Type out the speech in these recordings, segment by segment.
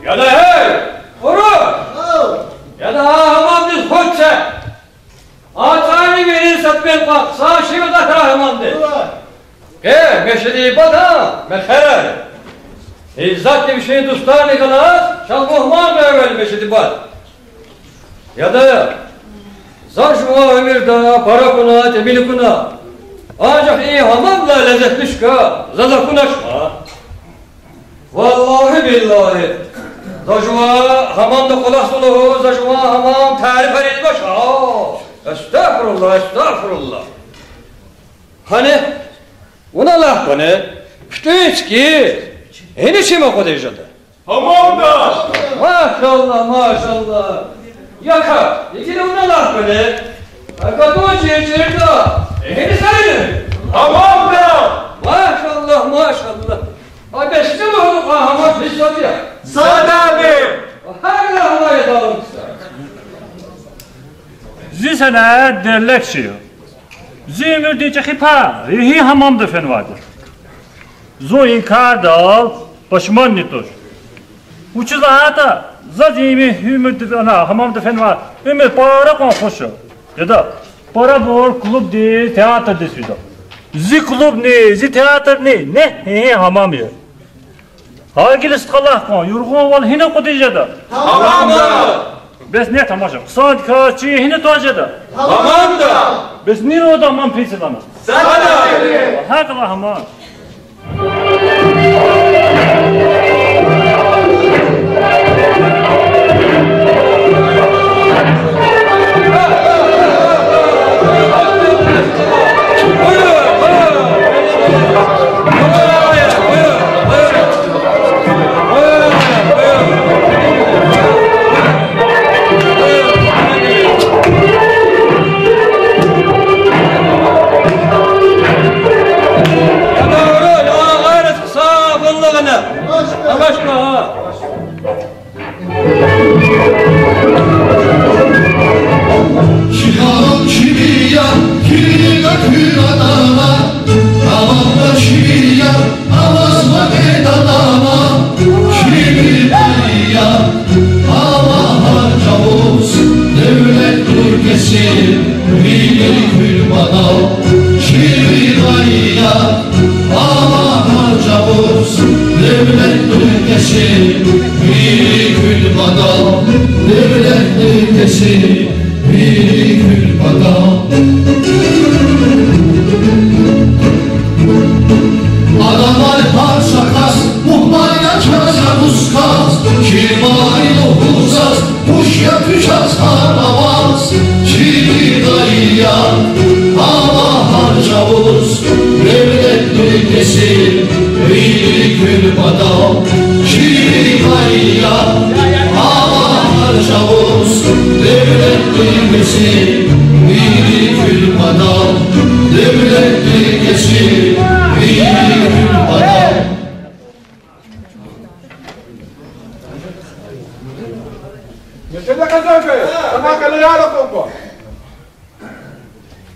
Ya da hey! Vuru! Ya da hamam düz hoşça! Ağaçayını verir satmayın bak, sağ şeyi de kahramandı. Meşhedi bana, meşhere. İzzat bir şey dostane kadar, şalbohman ve evvel meşhedi bana. Ya da zaşma ömürde, para kuna, temili kuna. Ancak iyi hamamla lezzetli şka, zada kunaşma. Vallahi billahi. Zaşma hamamda kolas dolu, zaşma hamam tarif edildi başa. Estağfurullah, estağfurullah. Hani, ona laf bana, işte içki, enişime kodeycadı. Hamamda! Maşallah, maşallah. Yaka, ikili ona laf bana. Hakikaten çiğirde, ehli sayılır. Hamamda! Maşallah, maşallah. Ay beşte mi olduk ha, hamam pişladı ya. Saad abi! Her lahmaya dağılmışlar. Zisene derlek şeyi. Zimir diyecek pa, rihi hamamda fen vardır. Zo inkar dal, başman nitoş. Uçuz ahata, za zimi hümür ana hamamda fen var. Hümür para kon hoşu. Ya da para bol klub değil, teatr desvido. Zi klub ne, zi teatr ne? Ne hamam ya. Hagil iskalah kon, yurgun val hine kodijada. Hamamda! Bes ne tamaşa? Saat kaçı hine toacada. Hamamda! Bes ne o da hamam pesilana? Saad abi! Hakla hamam.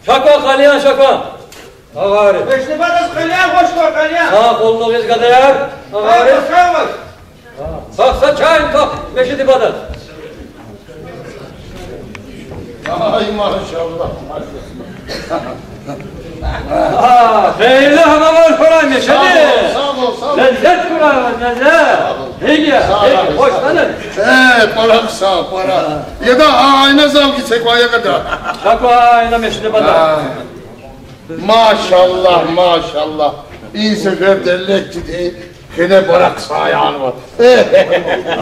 Şaka kalyan şaka. Ağarı. Beşli badaz kalyan, hoş var kalyan. Sağ kolunu biz kadar. Ağarı. Saksa çayın tak. Meşidi badaz. Ay maşallah. Hayırlı hamamlar falan meşidi. Sağ ol. Lezzet kurarlar lezzet. Peki hoş geldin. Para sağ para. Ya da ayna zav gitsek vaya kadar. Şaka ayna meşidi badaz. Maşallah maşallah. İnsan derlek gidi. Kene barak sayan var.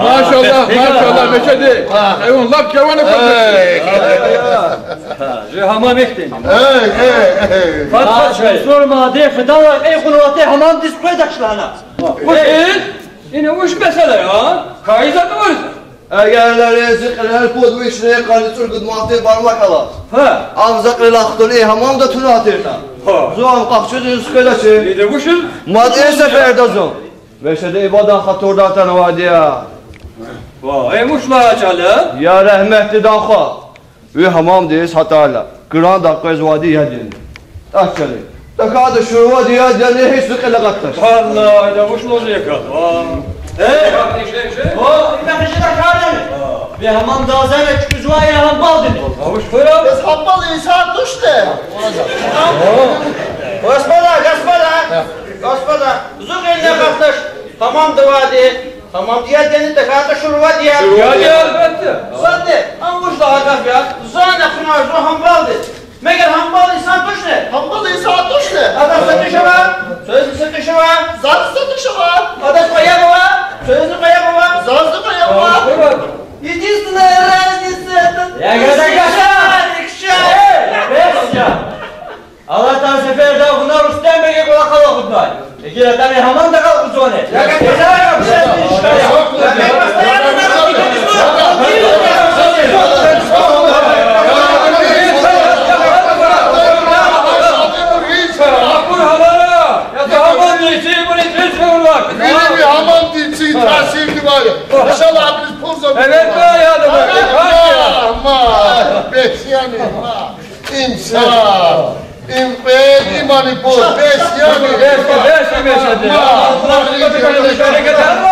Maşallah maşallah Meşedi. Evun laf kevanı koymuş. Şu hamam ektin. Hey. Fatma çay. Sorma de fıdalar ey kunuvatı hamam display dakşlarına. Yine uç mesele ya. Kayızat mı varsa? Eğerler zikrer podu işine kanı turgud muhafir parmak ala. Amzak relaktoni hamam da tunu atırna. Zoğam kakçı düzköydaşı. Bir de kuşuz. Madde seferde zon. Veşede ibadan hatorda tanıvadıya. Muşla çalı. Ya rahmetli danxa. Ve hamam deyiz hatayla. Kıran dakika ezvadi yedin. Takçalı. Dakika da şuruva diye ne hiç sıkıla kattaş. Vallahi da muşla yakal. O, ben işe de kârım. Ve hamam da azar küçük var ya hamam dedi. Avuç koyalım. Biz hammal insan düştü. Господа, зугельная kardeş, tamam dıvadi, tamam diye deni de kardeş şurva diye. Ya elbette. Zaten, anguş da hakaf ya, zane kunar zu hambaldı. Meğer hambal insan tuş ne? Hammal insan düştü. Adam sıkışı var, sözü sıkışı var, Zar satışı var. adam kaya var, sözü kaya var. Zazlı kaya var. Единственная разница это... Ya kadar Şarik, şarik. Ya. Allah'tan seferde bunlar üstten bege kulak kala kutlar. Gel tabi hamam da kal kuzone. Ya kadar Benim bir hamam dilçi tasirli var. İnşallah biz pulsa. Evet be ya da be. Ama besyani. İnsan. İmpe imani pul. Besyani. Beşi meşedi. Allah Allah. Şöyle kadar mı?